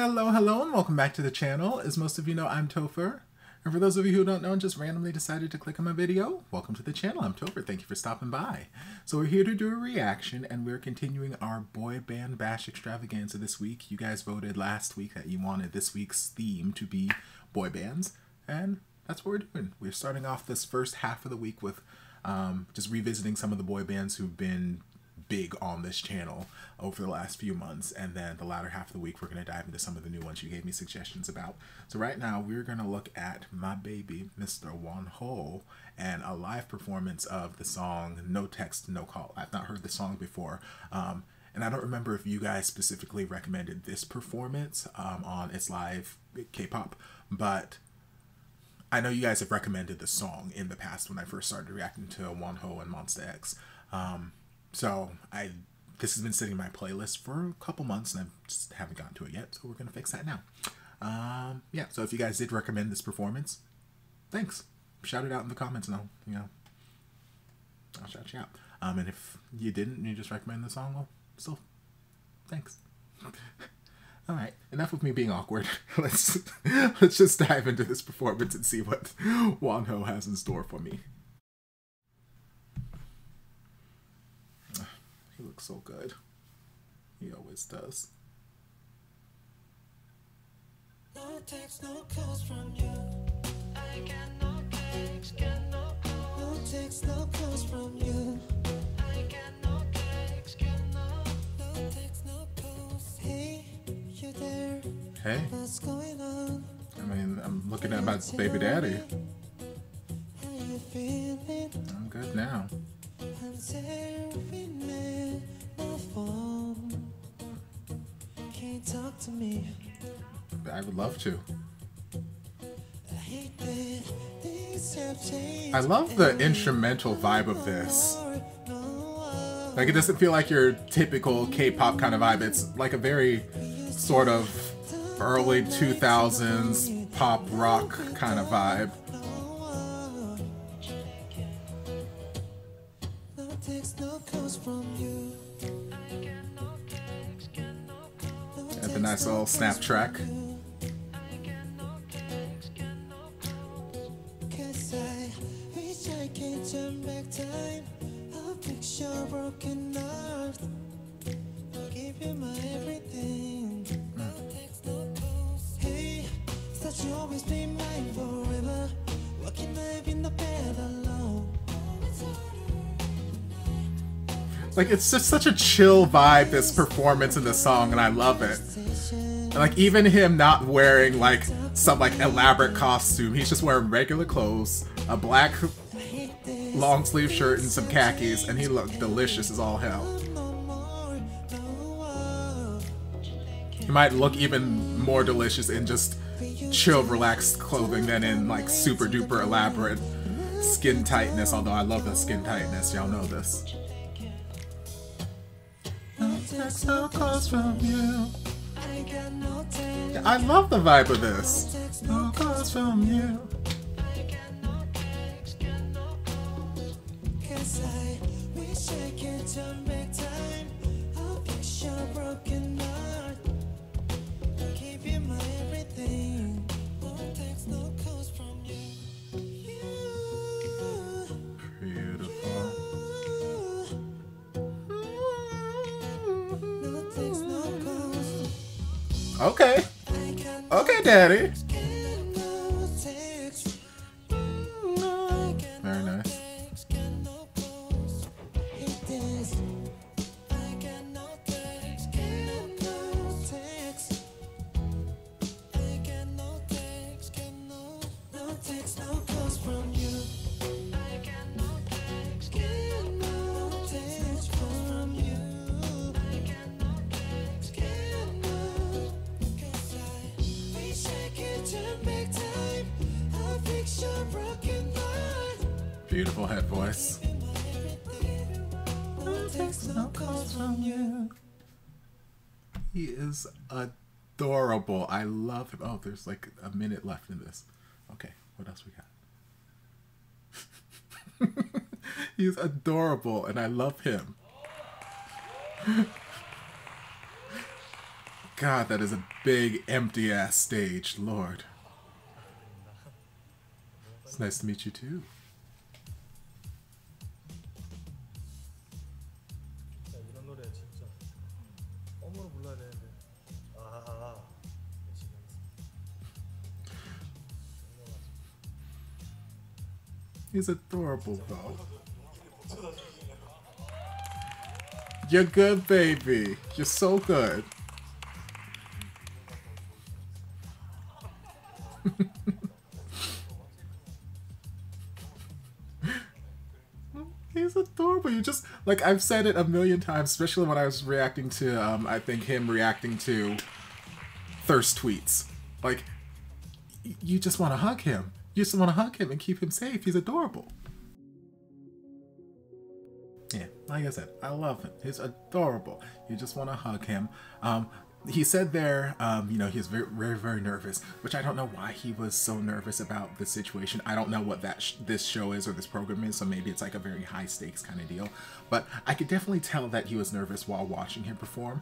Hello, hello, and welcome back to the channel. As most of you know, I'm Topher. And for those of you who don't know and just randomly decided to click on my video, welcome to the channel. I'm Topher. Thank you for stopping by. So we're here to do a reaction, and we're continuing our boy band bash extravaganza this week. You guys voted last week that you wanted this week's theme to be boy bands, and that's what we're doing. We're starting off this first half of the week with just revisiting some of the boy bands who've been big on this channel over the last few months, and then the latter half of the week we're going to dive into some of the new ones you gave me suggestions about. So right now we're going to look at my baby Mr. Wonho and a live performance of the song No Text No Call. I've not heard the song before, and I don't remember if you guys specifically recommended this performance on its live K-pop, but I know you guys have recommended the song in the past when I first started reacting to Wonho and Monsta X. So this has been sitting in my playlist for a couple months and I just haven't gotten to it yet, so we're gonna fix that now. Yeah, so if you guys did recommend this performance, thanks. Shout it out in the comments and I'll shout you out. And if you didn't and you just recommend the song, well, still thanks. All right, enough of me being awkward. Let's just dive into this performance and see what Wonho has in store for me. He looks so good. He always does. No text, no calls from you. I got no text, got no calls. No text, no calls from you. I got no text, got no text, no calls. Hey, you there? Hey. What's going on? I mean, I'm looking at my baby daddy. How you feeling? I'm good now. I'm staring at my phone. Can't talk to me. I would love to. I hate that things have changed. I love the instrumental vibe of this. Like, it doesn't feel like your typical K-pop kind of vibe. It's like a very sort of early 2000s pop rock kind of vibe. And the nice little snap track. Like, it's just such a chill vibe, this performance in the song, and I love it. And like, even him not wearing like some like elaborate costume, he's just wearing regular clothes, a black long sleeve shirt and some khakis, and he looked delicious as all hell. He might look even more delicious in just chill, relaxed clothing than in like super duper elaborate skin tightness, although I love the skin tightness, y'all know this. No text, no calls from you. I love the vibe of this. No calls from you. Okay. Okay, Daddy. Very nice. Beautiful head voice. No text, no calls from you. He is adorable. I love him. Oh, there's like a minute left in this. Okay, what else we got? He's adorable and I love him. God, that is a big, empty-ass stage. Lord. It's nice to meet you, too. 이런 노래 진짜 홈으로 불러야 되는데 열심히 하겠습니다. He's adorable, though. You're good, baby. You're so good. He's adorable. You just, like, I've said it a million times, especially when I was reacting to, I think him reacting to thirst tweets. Like, you just want to hug him. You just want to hug him and keep him safe. He's adorable. Yeah, like I said, I love him. He's adorable. You just want to hug him. He said there, you know, he's very, very, very nervous, which I don't know why he was so nervous about the situation. I don't know what this show is or this program is, so maybe it's like a very high stakes kind of deal. But I could definitely tell that he was nervous while watching him perform.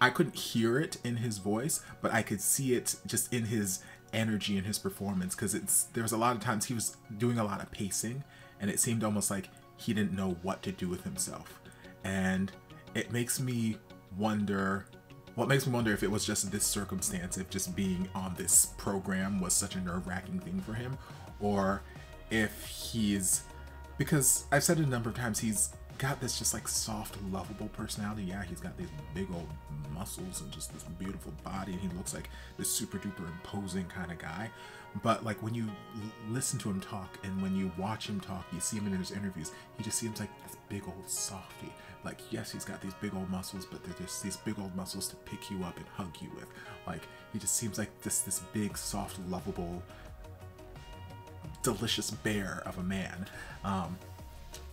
I couldn't hear it in his voice, but I could see it just in his energy and his performance, because there was a lot of times he was doing a lot of pacing, and it seemed almost like he didn't know what to do with himself. And it makes me wonder, well, it makes me wonder if it was just this circumstance, if just being on this program was such a nerve-wracking thing for him, or if he's, because I've said it a number of times, he's got this just like soft, lovable personality. Yeah, he's got these big old muscles and just this beautiful body, and he looks like this super duper imposing kind of guy. But like when you listen to him talk and when you watch him talk, you see him in his interviews, he just seems like this big old softy. Like, yes, he's got these big old muscles, but they're just these big old muscles to pick you up and hug you with. Like, he just seems like this big, soft, lovable, delicious bear of a man.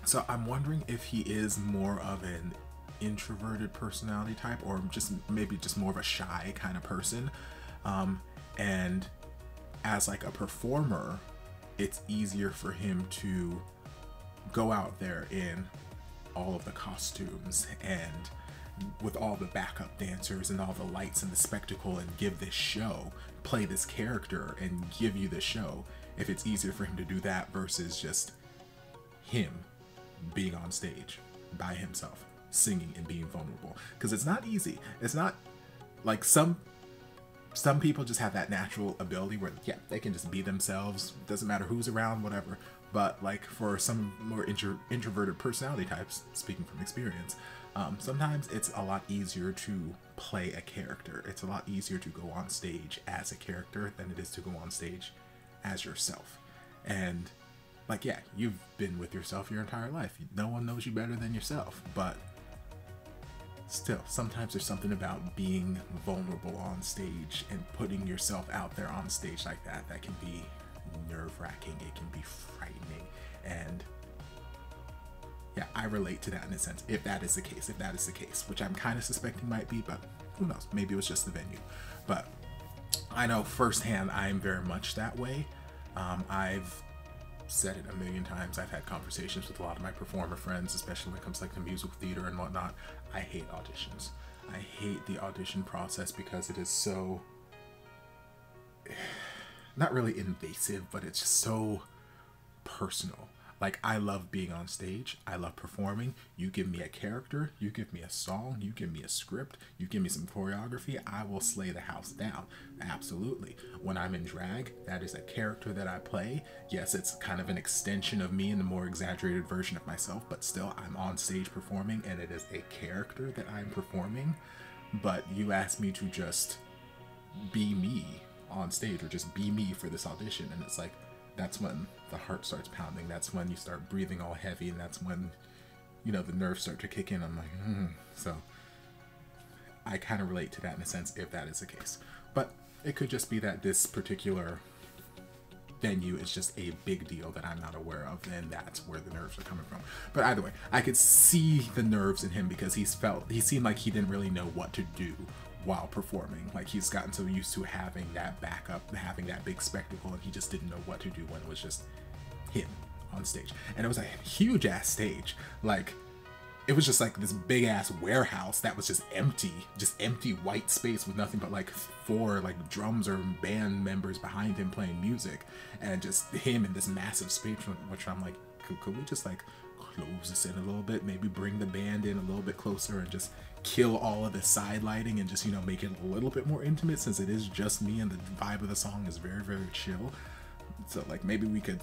So I'm wondering if he is more of an introverted personality type, or just maybe just more of a shy kind of person. And as like a performer, it's easier for him to go out there in all of the costumes and with all the backup dancers and all the lights and the spectacle and give this show, play this character and give you the show, if it's easier for him to do that versus just him being on stage by himself, singing and being vulnerable. Because it's not easy. It's not like some people just have that natural ability where, yeah, they can just be themselves, doesn't matter who's around, whatever. But like for some more introverted personality types, speaking from experience, sometimes it's a lot easier to play a character. It's a lot easier to go on stage as a character than it is to go on stage as yourself. And like, yeah, you've been with yourself your entire life. No one knows you better than yourself, but still, sometimes there's something about being vulnerable on stage and putting yourself out there on stage like that that can be nerve-wracking, it can be frightening, and yeah, I relate to that in a sense, if that is the case, which I'm kind of suspecting might be, but who knows, maybe it was just the venue. But I know firsthand I'm very much that way. I've said it a million times. I've had conversations with a lot of my performer friends, especially when it comes like to musical theater and whatnot. I hate auditions. I hate the audition process because it is so, not really invasive, but it's just so personal. Like, I love being on stage. I love performing. You give me a character, you give me a song, you give me a script, you give me some choreography, I will slay the house down. Absolutely. When I'm in drag, that is a character that I play. Yes, it's kind of an extension of me and a more exaggerated version of myself, but still, I'm on stage performing and it is a character that I'm performing. But you ask me to just be me on stage, or just be me for this audition, and it's like, that's when the heart starts pounding. That's when you start breathing all heavy, and that's when, you know, the nerves start to kick in. I'm like, So I kind of relate to that in a sense, if that is the case. But it could just be that this particular venue is just a big deal that I'm not aware of, and that's where the nerves are coming from. But either way, I could see the nerves in him because he seemed like he didn't really know what to do while performing. Like, he's gotten so used to having that backup, having that big spectacle, and he just didn't know what to do when it was just him on stage. And it was a huge ass stage. Like, it was just like this big ass warehouse that was just empty white space with nothing but like 4 like drums or band members behind him playing music, and just him in this massive space, which I'm like, could we just like close this in a little bit, maybe bring the band in a little bit closer and just kill all of the side lighting and just, you know, make it a little bit more intimate, since it is just me and the vibe of the song is very, very chill. So like maybe we could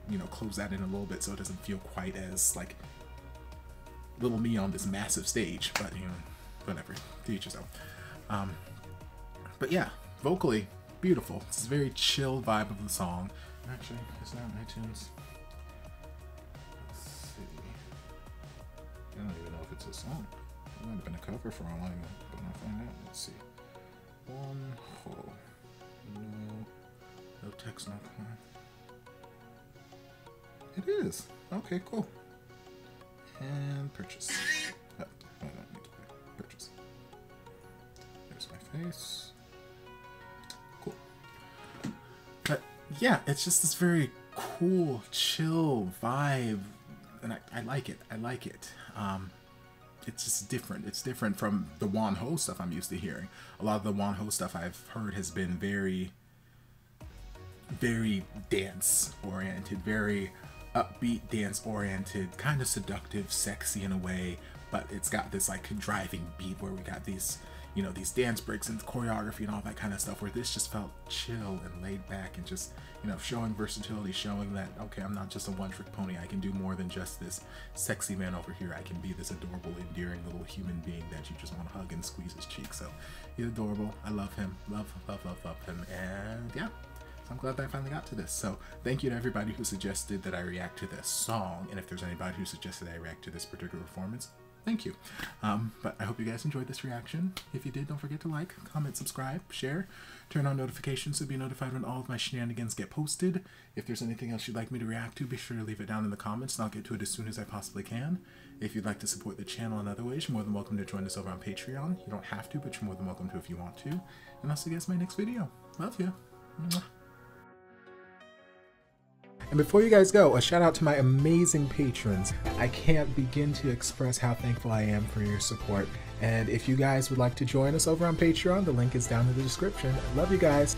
you know, close that in a little bit so it doesn't feel quite as like little me on this massive stage. But you know, whatever, to each his own. But yeah, vocally beautiful. It's a very chill vibe of the song. Actually, it's not on iTunes. Let's see. I don't even know if it's a song. It might have been a cover for all I know, but I'll find out. Let's see. Wonho. No text, no comment. It is. Okay, cool. And purchase. Oh, I don't need to pay. Purchase. There's my face. Cool. But yeah, it's just this very cool, chill vibe, and I like it. I like it. It's just different. It's different from the Wonho stuff I'm used to hearing. A lot of the Wonho stuff I've heard has been very dance oriented, very upbeat, dance oriented, kind of seductive, sexy in a way, but it's got this like driving beat where we got these, you know, these dance breaks and choreography and all that kind of stuff, where this just felt chill and laid back and just, you know, showing versatility, showing that, okay, I'm not just a one-trick pony. I can do more than just this sexy man over here. I can be this adorable, endearing little human being that you just want to hug and squeeze his cheek. So he's adorable. I love him. Love him. And yeah, so I'm glad that I finally got to this. So thank you to everybody who suggested that I react to this song. And if there's anybody who suggested I react to this particular performance, thank you. But I hope you guys enjoyed this reaction. If you did, don't forget to like, comment, subscribe, share, turn on notifications to be notified when all of my shenanigans get posted. If there's anything else you'd like me to react to, be sure to leave it down in the comments and I'll get to it as soon as I possibly can. If you'd like to support the channel in other ways, you're more than welcome to join us over on Patreon. You don't have to, but you're more than welcome to if you want to. And I'll see you guys in my next video. Love you. Mwah. And before you guys go, a shout out to my amazing patrons. I can't begin to express how thankful I am for your support. And if you guys would like to join us over on Patreon, the link is down in the description. Love you guys.